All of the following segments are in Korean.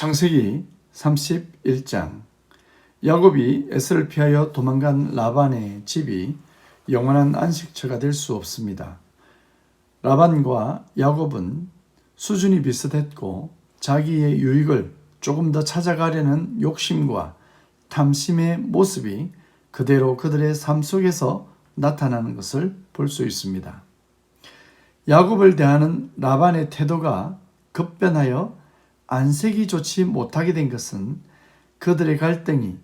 창세기 31장. 야곱이 에서를 피하여 도망간 라반의 집이 영원한 안식처가 될 수 없습니다. 라반과 야곱은 수준이 비슷했고 자기의 유익을 조금 더 찾아가려는 욕심과 탐심의 모습이 그대로 그들의 삶 속에서 나타나는 것을 볼 수 있습니다. 야곱을 대하는 라반의 태도가 급변하여 안색이 좋지 못하게 된 것은 그들의 갈등이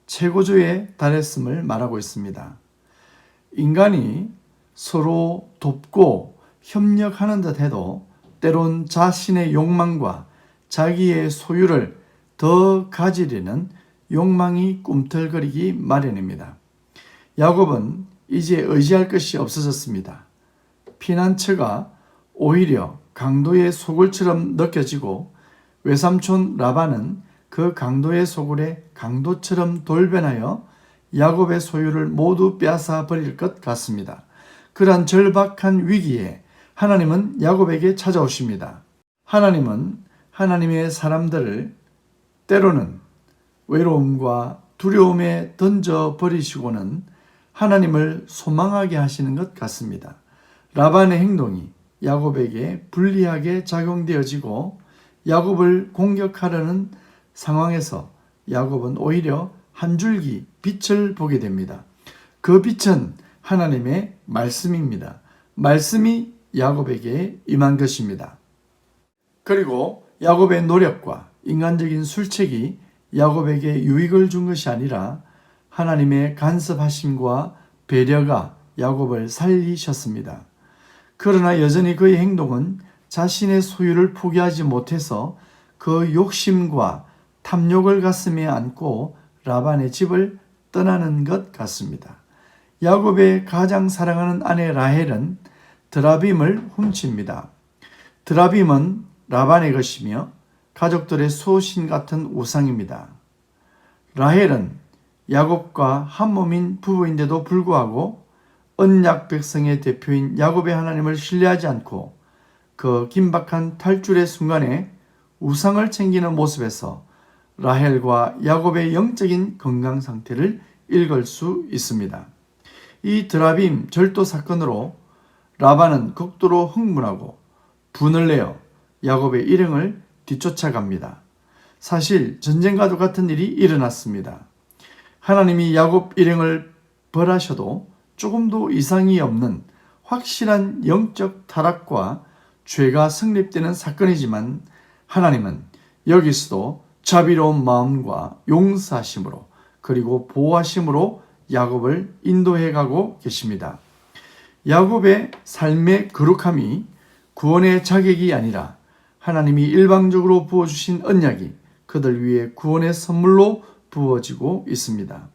최고조에 달했음을 말하고 있습니다. 인간이 서로 돕고 협력하는 듯 해도 때론 자신의 욕망과 자기의 소유를 더 가지려는 욕망이 꿈틀거리기 마련입니다. 야곱은 이제 의지할 것이 없어졌습니다. 피난처가 오히려 강도의 소굴처럼 느껴지고 외삼촌 라반은 그 강도의 소굴에 강도처럼 돌변하여 야곱의 소유를 모두 빼앗아 버릴 것 같습니다. 그러한 절박한 위기에 하나님은 야곱에게 찾아오십니다. 하나님은 하나님의 사람들을 때로는 외로움과 두려움에 던져버리시고는 하나님을 소망하게 하시는 것 같습니다. 라반의 행동이 야곱에게 불리하게 작용되어지고 야곱을 공격하려는 상황에서 야곱은 오히려 한 줄기 빛을 보게 됩니다. 그 빛은 하나님의 말씀입니다. 말씀이 야곱에게 임한 것입니다. 그리고 야곱의 노력과 인간적인 술책이 야곱에게 유익을 준 것이 아니라 하나님의 간섭하심과 배려가 야곱을 살리셨습니다. 그러나 여전히 그의 행동은 자신의 소유를 포기하지 못해서 그 욕심과 탐욕을 가슴에 안고 라반의 집을 떠나는 것 같습니다. 야곱의 가장 사랑하는 아내 라헬은 드라빔을 훔칩니다. 드라빔은 라반의 것이며 가족들의 소신 같은 우상입니다. 라헬은 야곱과 한몸인 부부인데도 불구하고 언약 백성의 대표인 야곱의 하나님을 신뢰하지 않고 그 긴박한 탈출의 순간에 우상을 챙기는 모습에서 라헬과 야곱의 영적인 건강 상태를 읽을 수 있습니다. 이 드라빔 절도 사건으로 라반은 극도로 흥분하고 분을 내어 야곱의 일행을 뒤쫓아갑니다. 사실 전쟁과도 같은 일이 일어났습니다. 하나님이 야곱 일행을 벌하셔도 조금도 이상이 없는 확실한 영적 타락과 죄가 성립되는 사건이지만 하나님은 여기서도 자비로운 마음과 용서하심으로 그리고 보호하심으로 야곱을 인도해 가고 계십니다. 야곱의 삶의 거룩함이 구원의 자격이 아니라 하나님이 일방적으로 부어주신 언약이 그들 위해 구원의 선물로 부어지고 있습니다.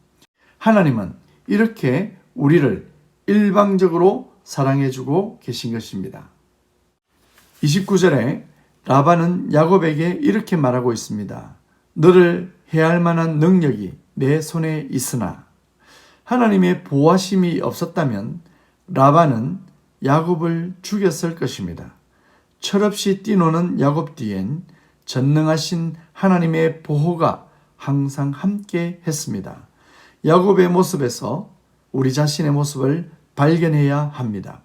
하나님은 이렇게 우리를 일방적으로 사랑해주고 계신 것입니다. 29절에 라반은 야곱에게 이렇게 말하고 있습니다. 너를 해할 만한 능력이 내 손에 있으나 하나님의 보호하심이 없었다면 라반은 야곱을 죽였을 것입니다. 철없이 뛰노는 야곱 뒤엔 전능하신 하나님의 보호가 항상 함께 했습니다. 야곱의 모습에서 우리 자신의 모습을 발견해야 합니다.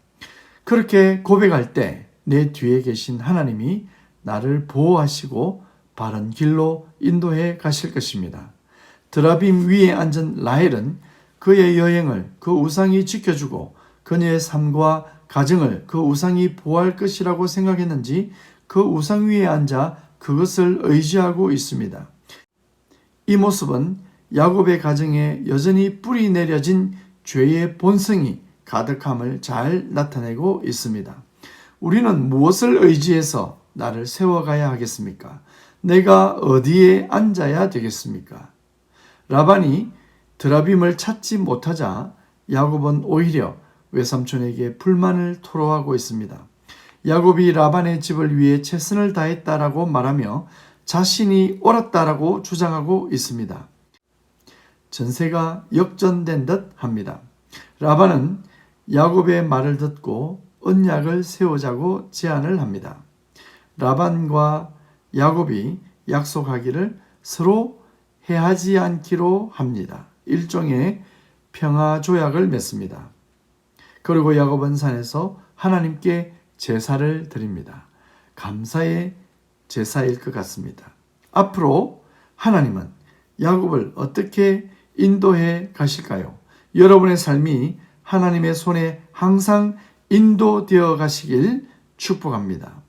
그렇게 고백할 때 내 뒤에 계신 하나님이 나를 보호하시고 바른 길로 인도해 가실 것입니다. 드라빔 위에 앉은 라헬은 그의 여행을 그 우상이 지켜주고 그녀의 삶과 가정을 그 우상이 보호할 것이라고 생각했는지 그 우상 위에 앉아 그것을 의지하고 있습니다. 이 모습은 야곱의 가정에 여전히 뿌리 내려진 죄의 본성이 가득함을 잘 나타내고 있습니다. 우리는 무엇을 의지해서 나를 세워가야 하겠습니까? 내가 어디에 앉아야 되겠습니까? 라반이 드라빔을 찾지 못하자 야곱은 오히려 외삼촌에게 불만을 토로하고 있습니다. 야곱이 라반의 집을 위해 최선을 다했다라고 말하며 자신이 옳았다라고 주장하고 있습니다. 전세가 역전된 듯 합니다. 라반은 야곱의 말을 듣고 언약을 세우자고 제안을 합니다. 라반과 야곱이 약속하기를 서로 해하지 않기로 합니다. 일종의 평화 조약을 맺습니다. 그리고 야곱은 산에서 하나님께 제사를 드립니다. 감사의 제사일 것 같습니다. 앞으로 하나님은 야곱을 어떻게 인도해 가실까요? 여러분의 삶이 하나님의 손에 항상 인도되어 가시길 축복합니다.